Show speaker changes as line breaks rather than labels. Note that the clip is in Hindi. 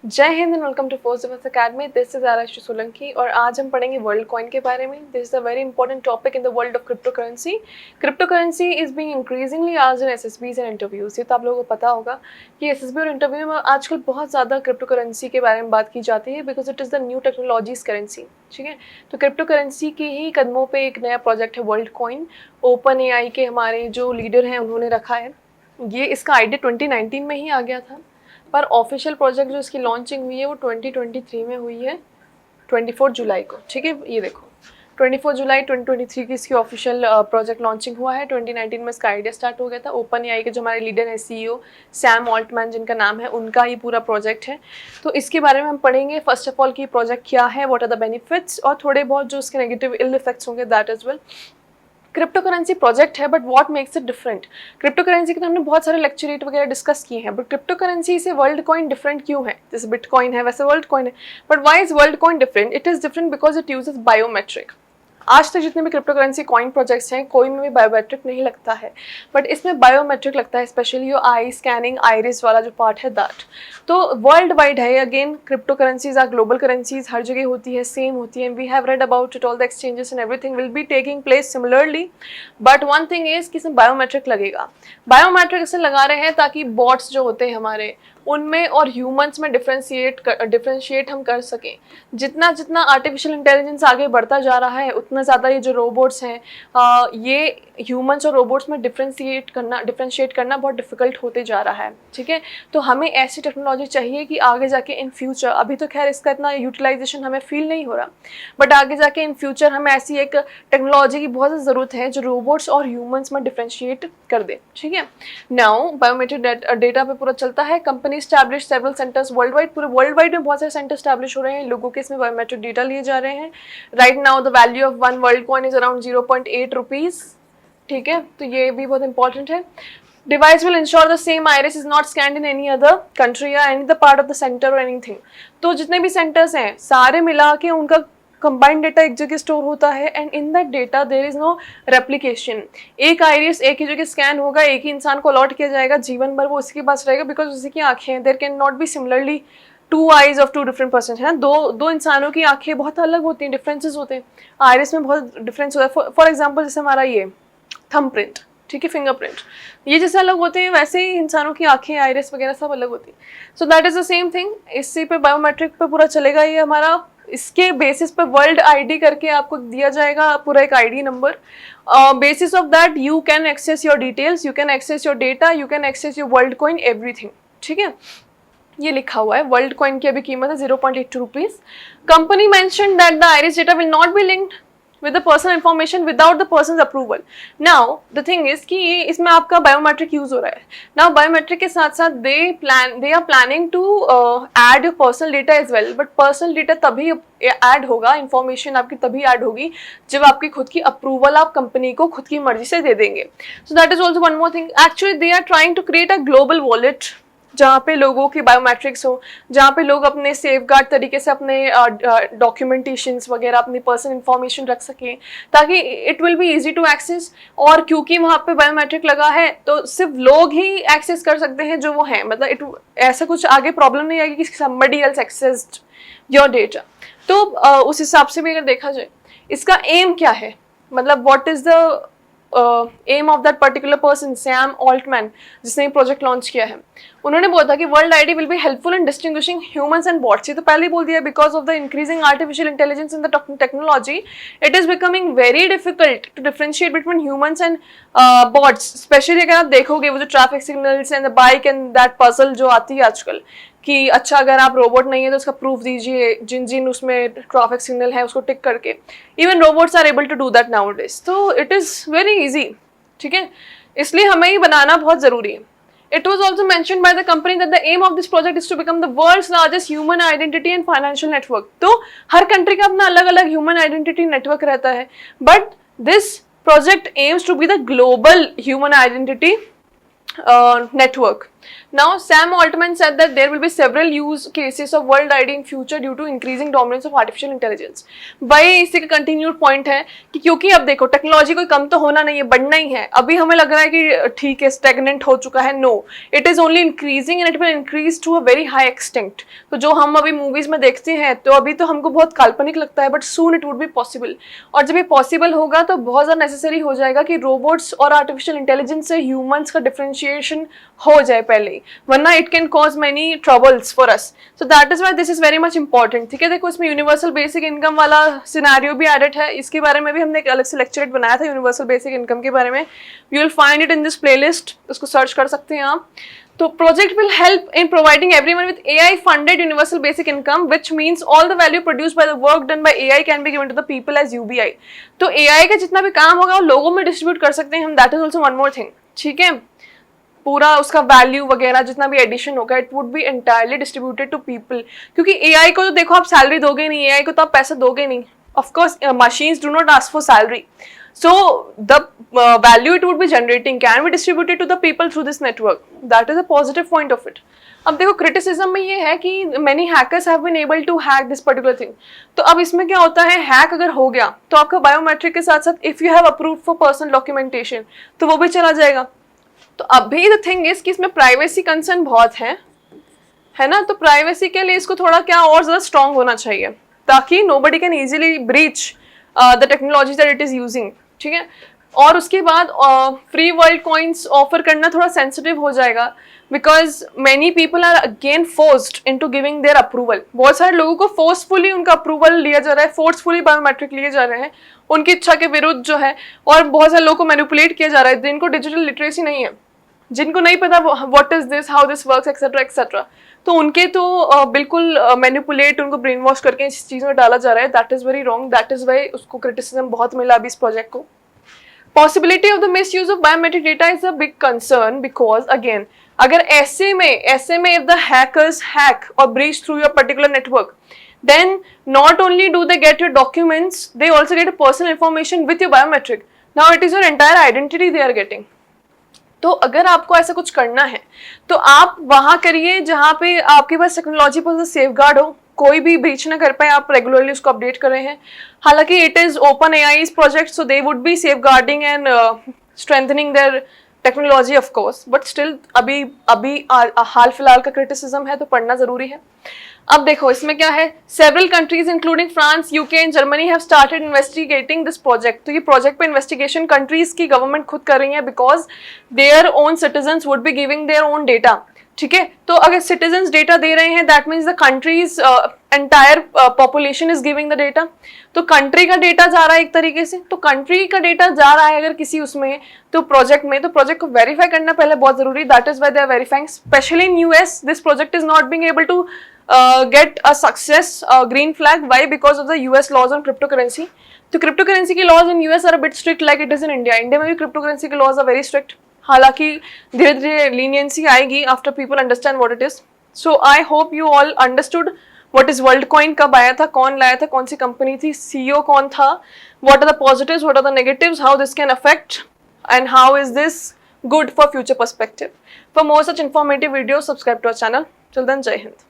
जय हिंद and welcome to force defence academy. This is Aarashi Solanki और आज हम पढ़ेंगे वर्ल्ड कॉइन के बारे में। This is a very important topic in the world of crypto currency. Crypto currency is being increasingly asked in SSBs and interviews. ये तो आप लोगों को पता होगा कि एसएसबी और इंटरव्यू में आजकल बहुत ज़्यादा क्रिप्टो करेंसी के बारे में बात की जाती है because it is the new technologies currency. ठीक है, तो क्रिप्टो करेंसी के ही कदमों पर एक नया प्रोजेक्ट है वर्ल्ड कॉइन। ओपन एआई के हमारे जो लीडर हैं उन्होंने रखा है। ये इसका आइडिया 2019 में ही आ गया था, पर ऑफिशियल प्रोजेक्ट जो इसकी लॉन्चिंग हुई है वो 2023 में हुई है, 24 जुलाई को। ठीक है, ये देखो 24 जुलाई 2023 की इसकी ऑफिशियल प्रोजेक्ट लॉन्चिंग हुआ है। 2019 में इसका आइडिया स्टार्ट हो गया था। ओपन एआई के जो हमारे लीडर हैं सीईओ सैम ऑल्टमैन जिनका नाम है, उनका ये पूरा प्रोजेक्ट है। तो इसके बारे में हम पढ़ेंगे फर्स्ट ऑफ ऑल कि प्रोजेक्ट क्या है, व्हाट आर द बेनिफिट्स, और थोड़े बहुत जो उसके नेगेटिव इल इफेक्ट्स होंगे that is well. Crypto currency project है but what makes it different. Crypto currency के तो हमने बहुत सारे लेक्चरेट वगैरह डिस्कस किए हैं, बट क्रिप्टो करेंसी से वर्ल्ड कॉइन डिफरेंट क्यों है? जैसे बिटकॉइन है वैसे वर्ल्ड कॉइन है, but why is world coin different? It is different because it uses biometric. आज तक जितने भी क्रिप्टो करेंसी कॉइन प्रोजेक्ट्स हैं कोई में भी बायोमेट्रिक नहीं लगता है, बट इसमें बायोमेट्रिक लगता है, स्पेशली यो आई स्कैनिंग आइरिस वाला जो पार्ट है दैट। तो वर्ल्ड वाइड है। Again crypto currencies are global currencies, हर जगह होती है, सेम होती है। We have read about it, all the exchanges and everything will be taking place similarly, but one thing is कि इसमें बायोमेट्रिक लगेगा। बायोमेट्रिक इसलिए लगा रहे हैं ताकि बॉट्स जो होते हैं हमारे उनमें और ह्यूमंस में डिफ्रेंशिएट हम कर सकें। जितना जितना आर्टिफिशियल इंटेलिजेंस आगे बढ़ता जा रहा है उतना ज़्यादा ये जो रोबोट्स हैं ये ह्यूमंस और रोबोट्स में डिफ्रेंशिएट करना बहुत डिफिकल्ट होते जा रहा है। ठीक है, तो हमें ऐसी टेक्नोलॉजी चाहिए कि आगे जाके इन फ्यूचर, अभी तो खैर इसका इतना यूटिलाइजेशन हमें फील नहीं हो रहा, बट आगे जाके इन फ्यूचर हमें ऐसी एक टेक्नोलॉजी की बहुत ज़्यादा ज़रूरत है जो रोबोट्स और ह्यूमंस में डिफ्रेंशिएट कर दे। ठीक है, नाउ बायोमेट्रिक डेटा पे पूरा चलता है। Company established several centers worldwide, पूरे वर्ल्ड वाइड में बहुत सारे सेंटर स्टैब्लिश हो रहे हैं, लोगों के इसमें बायोमेट्रिक डेटा लिए जा रहे हैं। Right now the value of one world coin is around 0.8 rupees. ठीक है, तो ये भी बहुत इंपॉर्टेंट है। Device will ensure the same iris is not scanned in any other country or any other part of the center or anything। तो जितने भी सेंटर्स हैं सारे मिला के उनका कंबाइंड डेटा एक जगह स्टोर होता है, and in that data there is no replication. एक आइरिस एक ही जगह स्कैन होगा, एक ही इंसान को अलॉट किया जाएगा, जीवन भर वो उसके पास रहेगा, बिकॉज उसी की आंखें हैं। There can not be similarly two eyes of two different person, है ना। दो इंसानों की आंखें बहुत अलग होती हैं, डिफरेंसेस होते हैं, आइरिस में बहुत डिफरेंस होता है। फॉर एग्जाम्पल जैसे हमारा ये थंब प्रिंट, ठीक है, फिंगरप्रिंट, ये जैसे अलग होते हैं वैसे ही इंसानों की आंखें, आइरिस वगैरह सब अलग होती हैं। So that is the same thing. इसी पे बायोमेट्रिक पे पूरा चलेगा ये हमारा। इसके बेसिस पे वर्ल्ड आईडी करके आपको दिया जाएगा पूरा एक ID number. Basis of that you can access your details, you can access your data, you can access your Worldcoin, everything. ठीक है, ये लिखा हुआ है। वर्ल्ड कॉइन की अभी कीमत है 0.82 rupees. Company mention that the iris data will not be linked with the personal information without the person's approval। Now the thing is कि इसमें आपका बायोमेट्रिक यूज हो रहा है। Now बायोमेट्रिक के साथ साथ they are planning to add your personal data as well, but personal data तभी ऐड होगा, इंफॉर्मेशन आपकी तभी ऐड होगी जब आपकी खुद की अप्रूवल आप कंपनी को खुद की मर्जी से दे देंगे। So that is also one more thing। Actually they are trying to create a global wallet जहाँ पे लोगों की बायोमेट्रिक्स हो, जहाँ पे लोग अपने सेफगार्ड तरीके से अपने डॉक्यूमेंटेशंस वगैरह, अपनी पर्सनल इंफॉर्मेशन रख सकें, ताकि it will be easy to access. और क्योंकि वहाँ पे बायोमेट्रिक लगा है तो सिर्फ लोग ही एक्सेस कर सकते हैं जो वो हैं, मतलब ऐसा कुछ आगे प्रॉब्लम नहीं आएगी कि somebody else accessed your data। तो उस हिसाब से भी अगर देखा जाए इसका एम क्या है, मतलब what is the aim of that particular person, Sam Altman जिसने ये प्रोजेक्ट लॉन्च किया है। उन्होंने बोला था कि World ID will be helpful in distinguishing humans and bots. ये तो पहले ही बोल दिया, because of the increasing artificial intelligence in the technology it is becoming very difficult to differentiate between humans and bots. Specially अगर आप देखोगे वो जो traffic signals and the bike and that puzzle जो आती है आजकल कि अच्छा अगर आप रोबोट नहीं है तो उसका प्रूफ दीजिए, जिन जिन उसमें ट्रैफिक सिग्नल है उसको टिक करके, even robots are able to do that nowadays. तो इट इज़ वेरी इजी। ठीक है, इसलिए हमें ही बनाना बहुत ज़रूरी है। It was also mentioned by the company that the aim of this project is to become the world's largest human identity and financial network। तो हर कंट्री का अपना अलग अलग ह्यूमन आइडेंटिटी नेटवर्क रहता है, but this project aims to be the global human identity network. Now, Sam Altman said that there will be several use cases of world ID in future due to increasing dominance of artificial intelligence. भाई इसी का कंटिन्यूड पॉइंट है कि क्योंकि अब देखो टेक्नोलॉजी कोई कम तो होना नहीं है, बढ़ना ही है. अभी हमें लग रहा है कि ठीक है स्टैग्नेंट हो चुका है. No, it is only increasing and it will increase to a very high extent. तो जो हम अभी मूवीज में देखते हैं तो अभी तो हमको बहुत काल्पनिक लगता है, but soon it would be possible. और जब ये पॉसिबल होगा तो बहुत ज़्यादा नेसेसरी हो जाएगा कि रोबोट्स और आर्टिफिशियल इंटेलिजेंस से ह्यूमंस का डिफरेंशिएशन हो जाए पहले, वरना it can cause many troubles for us. So that is why this is very much important. ठीक है, देखो इसमें यूनिवर्सल बेसिक इनकम वाला सिनेरियो भी एडेड है. इसके बारे में भी हमने एक अलग से लेक्चर बनाया था यूनिवर्सल बेसिक इनकम के बारे में. You will find it in this playlist, उसको सर्च कर सकते हैं आप. तो project will help in providing everyone with AI funded universal basic income, which means all the value produced by the work done by AI can be given to the people as UBI. तो AI का जितना भी काम होगा वो लोगों में डिस्ट्रीब्यूट कर सकते हैं हम. That is also one more thing. ठीक है, पूरा उसका वैल्यू वगैरह जितना भी एडिशन होगा it would be entirely distributed to people. क्योंकि AI को तो देखो आप सैलरी दोगे नहीं, AI को तो आप पैसा दोगे नहीं. Of course machines do not ask for salary. So the value it would be generating can be distributed to the people through this network. That is a positive point of it. अब देखो क्रिटिसिज्म में ये है कि many hackers have been able to hack this particular thing. तो अब इसमें क्या होता है, हैक अगर हो गया तो आपका बायोमेट्रिक के साथ साथ if you have approved for personal documentation तो वो भी चला जाएगा. तो अभी द थिंग इज कि इसमें प्राइवेसी कंसर्न बहुत है ना. तो प्राइवेसी के लिए इसको थोड़ा क्या और ज्यादा स्ट्रॉन्ग होना चाहिए ताकि nobody can easily breach the technology that it is using. ठीक है, और उसके बाद फ्री वर्ल्ड कॉइन्स ऑफर करना थोड़ा सेंसिटिव हो जाएगा because many people are again forced into giving their approval. बहुत सारे लोगों को फोर्सफुली उनका अप्रूवल लिया जा रहा है, फोर्सफुली बायोमेट्रिक लिए जा रहे हैं उनकी इच्छा के विरुद्ध जो है. और बहुत सारे लोगों को मैनिपुलेट किया जा रहा है जिनको डिजिटल लिटरेसी नहीं है, जिनको नहीं पता what is this, how this works etcetera etcetera. तो उनके तो बिल्कुल मैनिपुलेट उनको ब्रेन वॉश करके इस चीज़ में डाला जा रहा है. That is very wrong. That is why उसको क्रिटिसिज्म बहुत मिला अभी इस प्रोजेक्ट को. Possibility of the misuse of biometric data is a big concern because again, अगर ऐसे में if the hackers hack or breach through your particular network, then not only do they get your documents, they also get a personal information with your biometric. Now it is your entire identity they are getting. तो अगर आपको ऐसा कुछ करना है तो आप वहाँ करिए जहाँ पे आपके पास टेक्नोलॉजी पर सेफ गार्ड हो, कोई भी ब्रीच ना कर पाए, आप रेगुलरली उसको अपडेट कर रहे हैं. हालांकि इट इज ओपन AI's project so they would be safeguarding and strengthening their technology of course, but still अभी हाल फिलहाल का क्रिटिसिज्म है तो पढ़ना जरूरी है. अब देखो इसमें क्या है, several countries including France, UK and Germany have started investigating this project. तो ये प्रोजेक्ट पे इन्वेस्टिगेशन कंट्रीज की गवर्नमेंट खुद कर रही है because their own citizens would be giving their own data. ठीक है, तो अगर सिटीजन्स डेटा दे रहे हैं that means the countries entire population is giving the data. तो कंट्री का डेटा जा रहा है एक तरीके से, तो कंट्री का डेटा जा रहा है अगर किसी उसमें तो प्रोजेक्ट में, तो प्रोजेक्ट को वेरीफाई करना पहले बहुत जरूरी. That is why they are verifying. Specially in US this project is not being able to get a success green flag. Why? Because of the US laws on cryptocurrency. तो cryptocurrency के laws in US are a bit strict like it is in India. India में भी cryptocurrency के laws are very strict. हालांकि धीरे धीरे leniency आएगी after people understand what it is. So I hope you all understood what is WorldCoin, कब आया था, कौन लाया था, कौन सी कंपनी थी, CEO कौन था, what are the positives, what are the negatives, how this can affect and how is this good for future perspective. For more such informative videos, subscribe to our channel. Till then, Jai Hind.